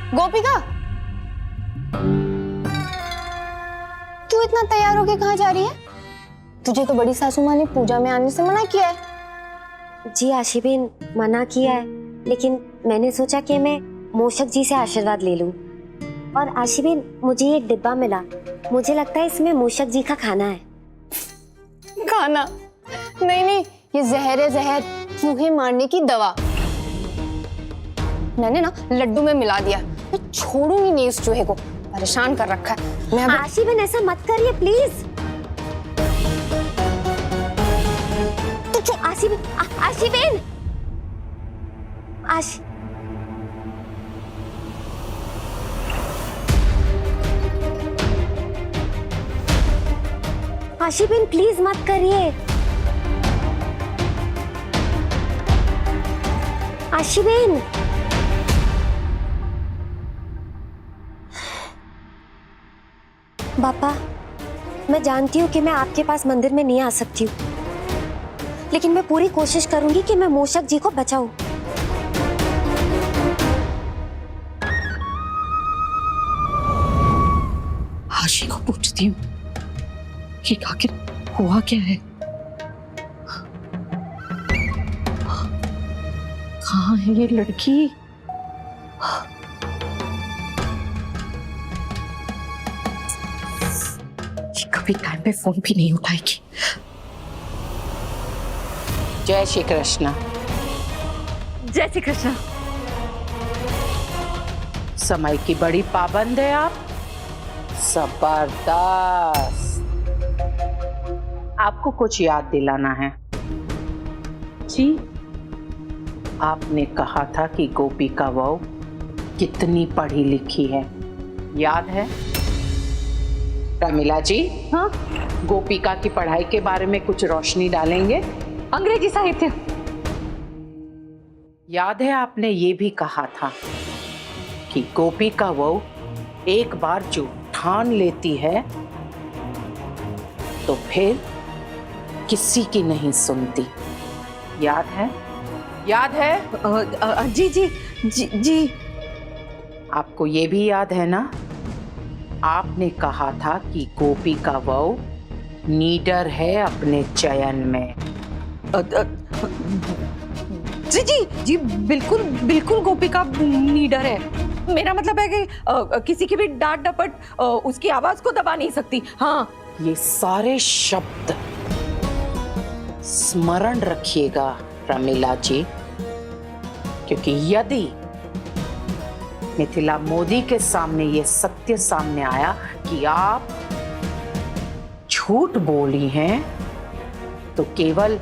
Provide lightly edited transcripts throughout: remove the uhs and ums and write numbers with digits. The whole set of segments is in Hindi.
गोपिका, तू इतना तैयार होके कहाँ जा रही है? तुझे तो बड़ी सासू माँ ने पूजा में आने से मना किया है। जी आशीबेन, मना किया है, लेकिन मैंने सोचा कि मैं मूषक जी से आशीर्वाद ले लूं। और आशीबेन, मुझे एक डिब्बा मिला, मुझे लगता है इसमें मूषक जी का खाना है। खाना? नहीं नहीं, ये जहर है, जहर, चूहे मारने की दवा। मैंने ना लड्डू में मिला दिया, मैं छोड़ूंगी नहीं इस चूहे को, परेशान कर रखा है। मैं आशीबेन ऐसा मत करिए प्लीज। तो आशीबेन, आशीबेन, आशीबेन प्लीज मत करिए। आशीबेन, पापा, मैं जानती हूँ कि मैं आपके पास मंदिर में नहीं आ सकती हूँ, लेकिन मैं पूरी कोशिश करूंगी कि मैं मूषक जी को बचाऊं। आशी को पूछती हूँ कि आखिर हुआ क्या है, कहाँ है ये लड़की? कभी टाइम पे फोन भी नहीं उठाएगी। जय श्री कृष्ण। जय श्री कृष्ण। समय की बड़ी पाबंद है आप। जबरदस्त। आपको कुछ याद दिलाना है। जी, आपने कहा था कि गोपिका बहू कितनी पढ़ी लिखी है, याद है? प्रमिला जी, हाँ, गोपिका की पढ़ाई के बारे में कुछ रोशनी डालेंगे? अंग्रेजी साहित्य। याद है आपने ये भी कहा था कि गोपिका बहू एक बार जो ठान लेती है तो फिर किसी की नहीं सुनती, याद है? याद है? जी जी जी जी। आपको ये भी याद है ना, आपने कहा था कि गोपिका बहू नीडर है अपने चयन में। जी जी जी, बिल्कुल बिल्कुल गोपिका नीडर है। मेरा मतलब है कि किसी की भी डांट डपट उसकी आवाज को दबा नहीं सकती। हाँ, ये सारे शब्द स्मरण रखिएगा प्रमिला जी, क्योंकि यदि मिथिला मोदी के सामने ये सत्य सामने आया कि आप झूठ बोली हैं, तो केवल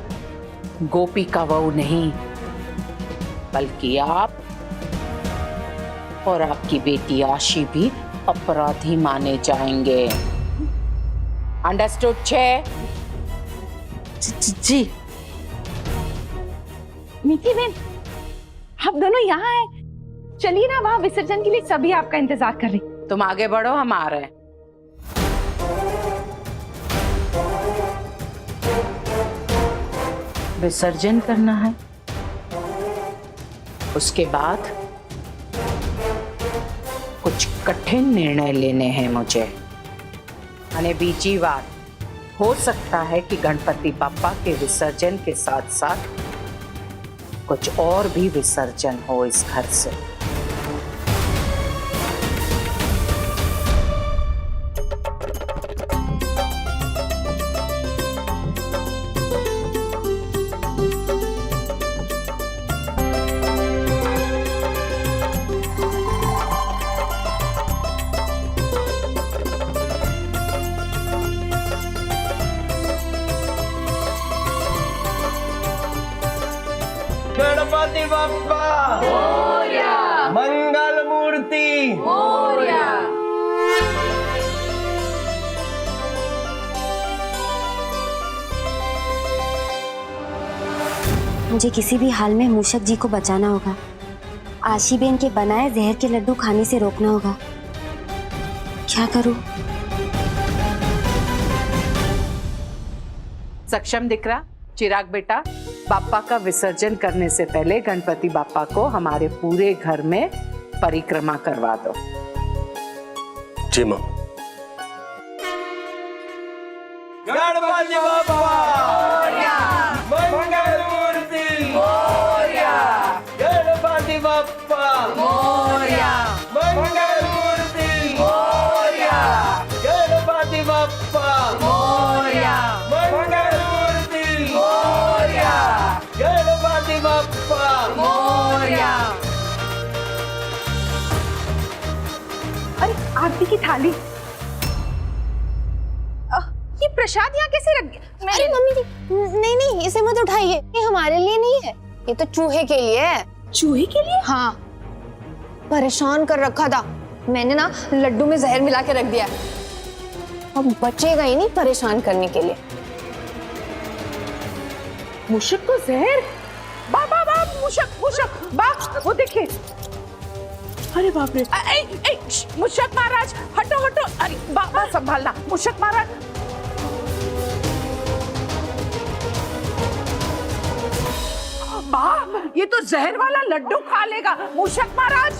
गोपिका बहू नहीं, बल्कि आप और आपकी बेटी आशी भी अपराधी माने जाएंगे। अंडरस्टूड? जी। मीठी बहन, आप दोनों यहाँ हैं, चलिए ना, वहाँ विसर्जन के लिए सभी आपका इंतजार कर रहे। तुम आगे बढ़ो, हम आ रहे हैं। विसर्जन करना है, उसके बाद कुछ कठिन निर्णय लेने हैं मुझे। अने बीजी बात, हो सकता है कि गणपति बाप्पा के विसर्जन के साथ साथ कुछ और भी विसर्जन हो इस घर से। गणपति बाप्पा मोरया, मंगल मूर्ति मोरया। मुझे किसी भी हाल में मूषक जी को बचाना होगा। आशीबेन के बनाए जहर के लड्डू खाने से रोकना होगा। क्या करूं? सक्षम दिख रहा? चिराग बेटा, बाप्पा का विसर्जन करने से पहले गणपति बाप्पा को हमारे पूरे घर में परिक्रमा करवा दो। जी मां। गणपति बप्पा मोरया, मंगल मूर्ति मोरया, गणपति बप्पा मोरया, मंगल मूर्ति मोरया, गणपति बप्पा मोरया, मंगल मूर्ति मोरया, गणपति बप्पा मोरया। अरे आरती की थाली, ये प्रसाद यहाँ कैसे रख गया? अरे मम्मी जी, नहीं नहीं, इसे मत उठाइए, ये हमारे लिए नहीं है, ये तो चूहे के लिए है। चूहे के लिए? हाँ, परेशान कर रखा था मैंने ना, लड्डू में जहर मिला के रख दिया, अब बचेगा ही नहीं परेशान करने के लिए। मूषक को जहर? बाबा बाप, मूषक मूषक बाप, वो देखिए। अरे बाप रे, मूषक महाराज हटो हटो, अरे बाबा संभालना, मूषक महाराज। बाप, ये तो जहर वाला लड्डू खा लेगा मूषक महाराज।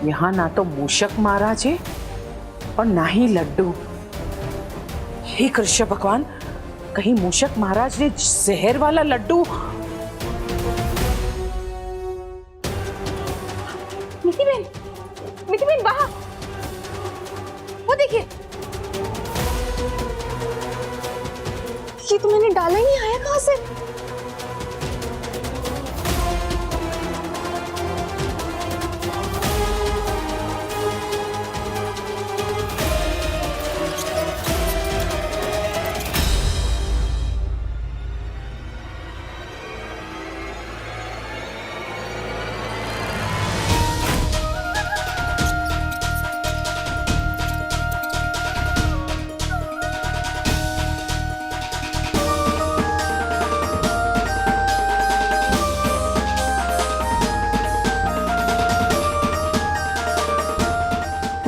यहाँ ना तो मूषक महाराज है और ना ही लड्डू। हे कृष्ण भगवान, कहीं मूषक महाराज ने जहर वाला लड्डू। मिठी बहन वहाँ, वो देखिए। ये तो मैंने डाला ही नहीं, आया कहाँ से?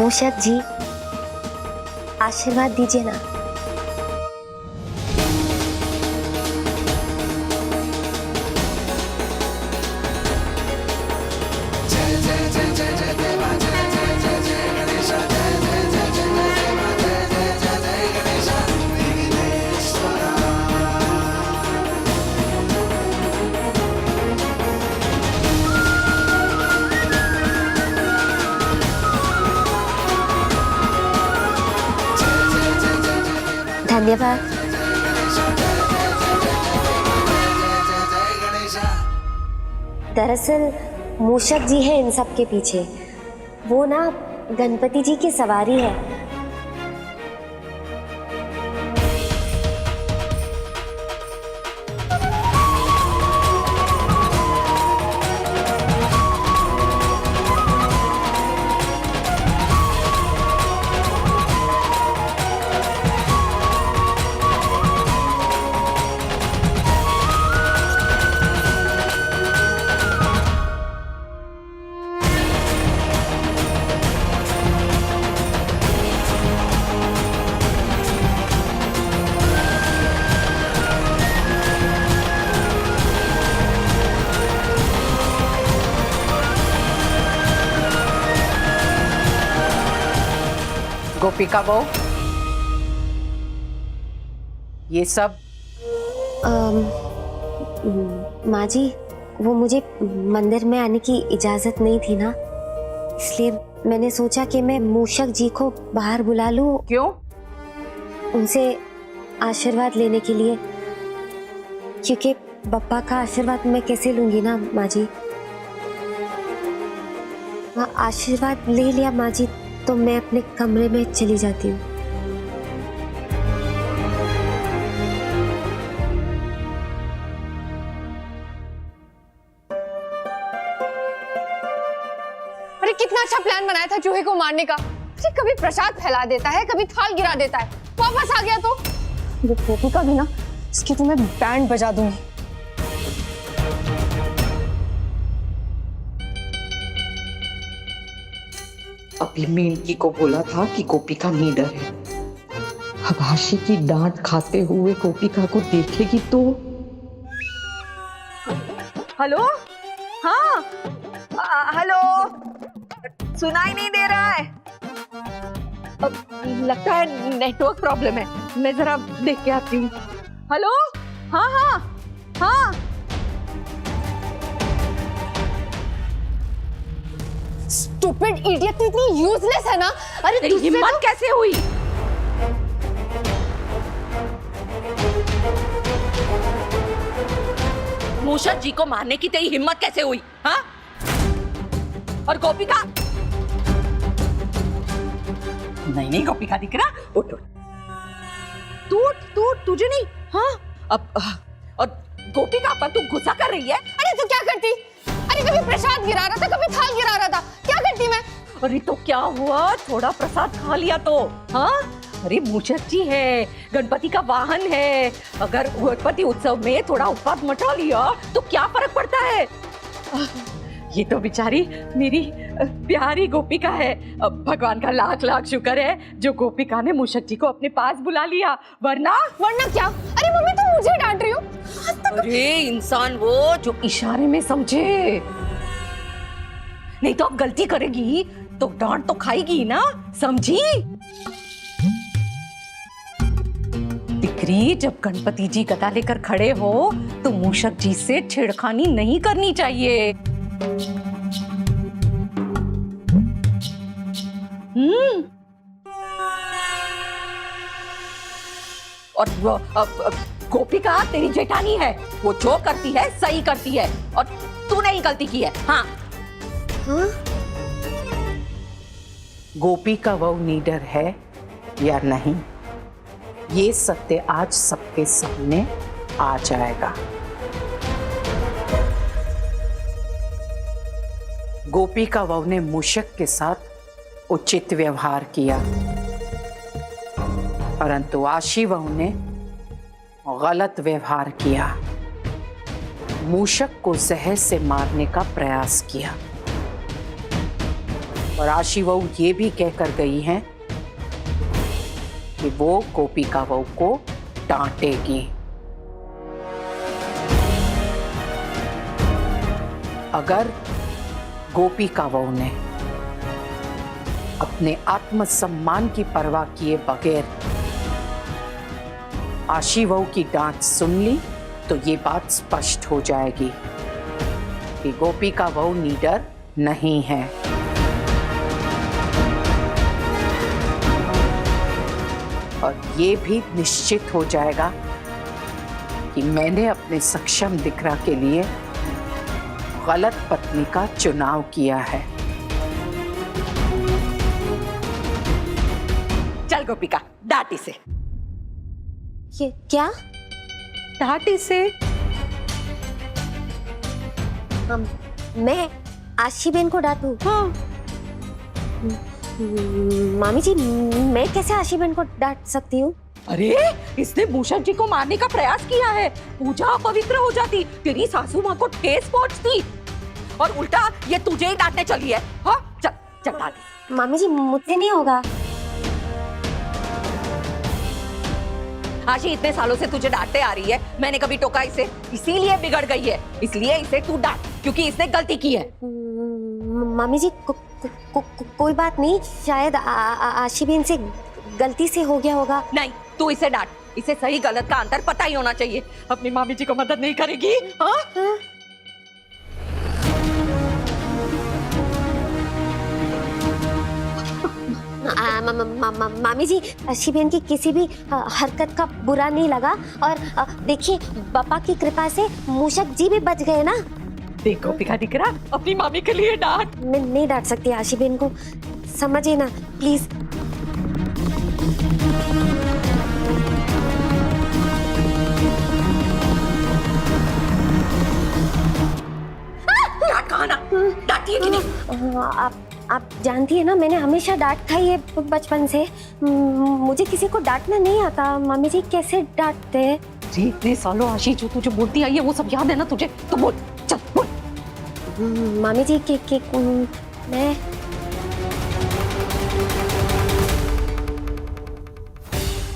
मूषक जी, आशीर्वाद दीजिए ना। धन्यवाद। दरअसल मूषक जी है इन सब के पीछे, वो ना गणपति जी की सवारी है। गोपिका बहू, ये सब माँ जी, वो मुझे मंदिर में आने की इजाजत नहीं थी ना, इसलिए मैंने सोचा कि मैं मूषक जी को बाहर बुला लूं। क्यों? उनसे आशीर्वाद लेने के लिए, क्योंकि बप्पा का आशीर्वाद मैं कैसे लूंगी ना माँ जी। आशीर्वाद ले लिया माँ जी, तो मैं अपने कमरे में चली जाती हूँ। अरे कितना अच्छा प्लान बनाया था चूहे को मारने का। अरे कभी प्रसाद फैला देता है, कभी थाल गिरा देता है, वापस आ गया तो। ये गोपिका भी ना, इसकी तो मैं बैंड बजा दूंगी। अभी मिनकी को बोला था कि गोपिका नीडर है। अब आशी की डांट खाते हुए गोपिका को देखेगी तो। हेलो, हाँ, हेलो, सुनाई नहीं दे रहा है। लगता है नेटवर्क प्रॉब्लम है, मैं जरा देख के आती हूँ। हेलो, हाँ हाँ हाँ। स्टूपिड इडियट, तू इतनी यूजलेस है ना। अरे तेरी हिम्मत कैसे हुई? मूषक जी को मारने की तेरी हिम्मत कैसे हुई? हाँ? और गोपिका? नहीं नहीं गोपिका दिख रहा, उठ उठ। तू तुझे नहीं। हाँ अब और गोपिका पर तू गुस्सा कर रही है? अरे तू क्या करती? अरे कभी प्रसाद गिरा रहा था, कभी थाल गिरा रहा था, क्या करती मैं? अरे तो क्या हुआ, थोड़ा प्रसाद खा लिया तो। हाँ अरे मूषक जी है, गणपति का वाहन है, अगर गणपति उत्सव में थोड़ा उत्पाद मचा लिया तो क्या फर्क पड़ता है। ये तो बेचारी मेरी प्यारी गोपिका है। भगवान का लाख लाख शुक्र है जो गोपिका ने मूषक जी को अपने पास बुला लिया, वरना क्या? अरे मम्मी तुम मुझे डांट रही हो? अरे इंसान वो जो इशारे में समझे। नहीं तो अब गलती करेगी तो डांट तो खाएगी ना, समझी? दिकरी, जब गणपति जी गदा लेकर खड़े हो तो मूषक जी से छेड़खानी नहीं करनी चाहिए। और गोपिका तेरी जेठानी है, वो जो करती है सही करती है और तूने ही गलती की है। हाँ, हाँ? गोपिका वो नीडर है या नहीं, ये सत्य आज सबके सामने आ जाएगा। गोपिका वहू ने मूषक के साथ उचित व्यवहार किया, परंतु आशी वहू ने गलत व्यवहार किया, मूषक को जहर से मारने का प्रयास किया। और आशी वहू ये भी कहकर गई हैं कि वो गोपिका वहू को डांटेगी। अगर गोपिका वहू ने अपने आत्मसम्मान की परवाह किए बगैर आशी वहू की डांट सुन ली तो ये बात स्पष्ट हो जाएगी कि गोपिका वहू नीडर नहीं है। और ये भी निश्चित हो जाएगा कि मैंने अपने सक्षम दिकरा के लिए गलत पत्नी का चुनाव किया है। चल गोपिका, डांट इसे। ये क्या? डांट इसे। मैं आशीबेन को डांटूं? हाँ। मामी जी, मैं कैसे आशीबेन को डांट सकती हूँ? अरे इसने मूषक जी को मारने का प्रयास किया है, पूजा पवित्र हो जाती, तेरी सासू माँ को ठेस पहुंचती और उल्टा ये तुझे ही डांटने चली है। हाँ चल चल डांट। मामी जी, मुझसे नहीं होगा। आशी इतने सालों से तुझे डांटते आ रही है, मैंने कभी टोका इसे, इसीलिए बिगड़ गई है, इसलिए इसे तू डांट क्योंकि इसने गलती की है। मामी जी, कोई बात नहीं, शायद आशीबेन से गलती से हो गया होगा। नहीं, तू इसे डांट, इसे सही गलत का अंतर पता ही होना चाहिए। अपनी मामी जी को मदद नहीं करेगी? हाँ? मामी जी, आशीबेन की किसी भी हरकत का बुरा नहीं लगा और देखिए, पापा की कृपा से मूषक जी भी बच गए ना। देखो पिका दिख रहा, अपनी मामी के लिए डांट। मैं नहीं डांट सकती आशीबेन को, समझिए ना प्लीज। डांट कहाँ ना, डांटी है कि नहीं? आप जानती है ना, मैंने हमेशा डांट खाई है बचपन से। मुझे किसी को डांटना नहीं आता। मामी जी कैसे डांटते हैं? जी इतने सालों आशी जो तुझे बोलती आई है वो सब याद है ना तुझे? तो बोल, चल बोल। मामी जी के मैं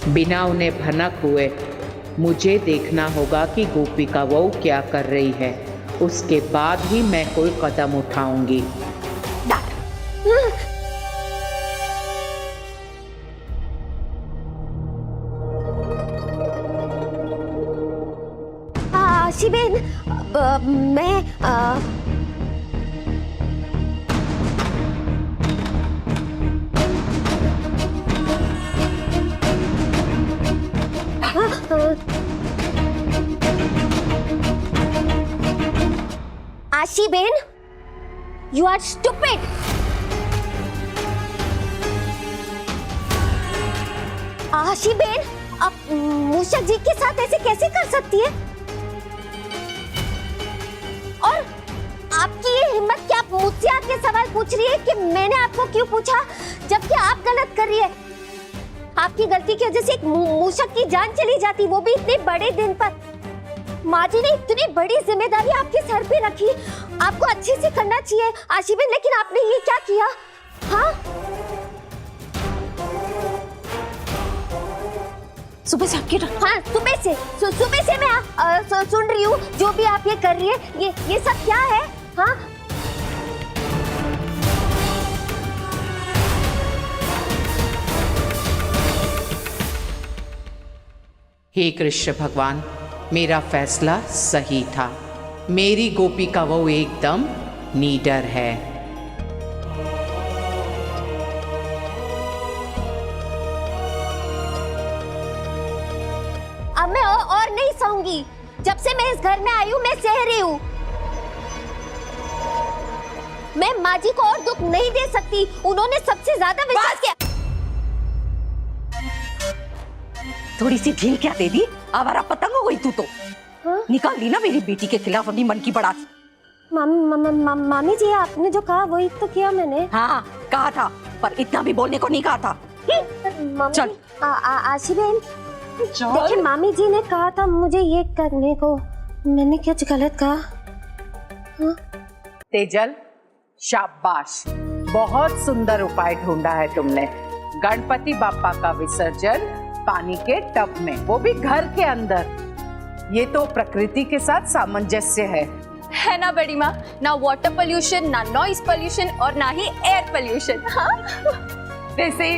बिना उन्हें भनक हुए मुझे देखना होगा कि गोपिका बहू क्या कर रही है, उसके बाद ही मैं कोई कदम उठाऊंगी। आशीबेन, मैं आशीबेन, you are stupid. आशीबेन, आप मूषक जी के साथ ऐसे कैसे कर सकती है? और आपकी ये हिम्मत कि आप मुझसे आके सवाल पूछ रही है कि मैंने आपको क्यों पूछा, जबकि आप गलत कर रही है। आपकी गलती की वजह से एक मूषक की जान चली जाती, वो भी इतने बड़े दिन पर। माँ जी ने इतनी बड़ी जिम्मेदारी आपके सर पे रखी, आपको अच्छे से करना चाहिए आशीबेन, लेकिन आपने ये क्या किया? हाँ, सुबह से आपकी हाँ, सुबह से मैं सुन रही हूँ जो भी आप ये कर रही है। ये सब क्या है? हाँ, हे कृष्ण भगवान, मेरा फैसला सही था। मेरी गोपिका बहू एकदम नीडर है। अब मैं और नहीं सहूंगी। जब से मैं इस घर में आई हूँ मैं सह रही हूँ। मैं माँ जी को और दुख नहीं दे सकती, उन्होंने सबसे ज्यादा विश्वास किया। थोड़ी सी ढील क्या दे दी? आवारा पतंग हो गई तू तो। हाँ? निकाल दी ना मेरी बेटी के खिलाफ अपनी मन की बड़ास। मामी जी, आपने जो कहा वही तो किया मैंने। हाँ कहा था, पर इतना भी बोलने को नहीं कहा था। चल। आशीबेन, देखिए मामी जी ने कहा था मुझे ये करने को, मैंने कुछ गलत कहा? हाँ? तेजल, शाबाश, बहुत सुंदर उपाय ढूंढा है तुमने। गणपति बापा का विसर्जन पानी के टब में, वो भी घर के अंदर। ये तो प्रकृति के साथ सामंजस्य है ना बड़ी माँ? ना वाटर पोल्यूशन, ना नॉइस पोल्यूशन और ना ही एयर पोल्यूशन। हाँ? वैसे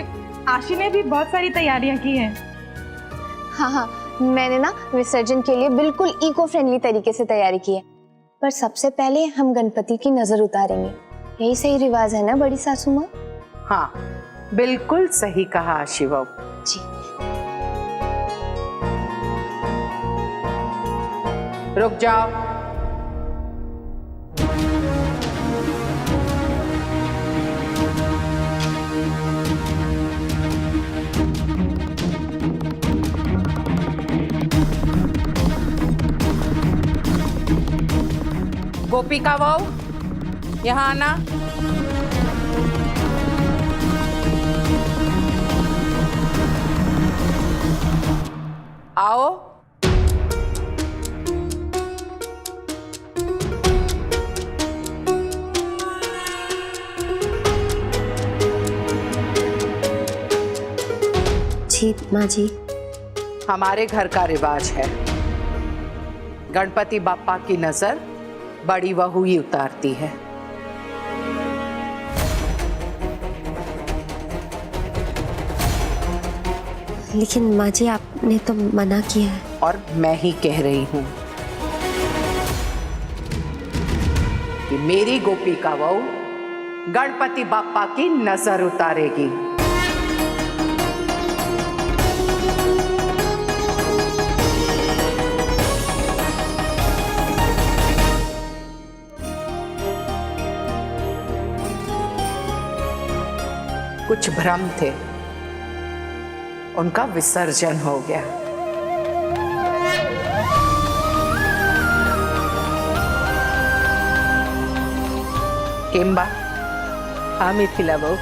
आशी ने भी बहुत सारी तैयारियां की हैं। हाँ, मैंने ना विसर्जन के लिए बिल्कुल इको फ्रेंडली तरीके से तैयारी की है। पर सबसे पहले हम गणपति की नजर उतारेंगे, यही सही रिवाज है ना बड़ी सासू माँ? हाँ, बिल्कुल सही कहा आशी बहू जी। रुक जाओ। गोपिका बहू, यहाँ आना। आओ। जी माँ जी। हमारे घर का रिवाज है, गणपति बापा की नजर बड़ी बहू ही उतारती है। लेकिन माँ जी आपने तो मना किया है। और मैं ही कह रही हूं कि मेरी गोपिका बहू गणपति बापा की नजर उतारेगी। कुछ भ्रम थे, उनका विसर्जन हो गया। किंबा, हाँ मिथिला बहू,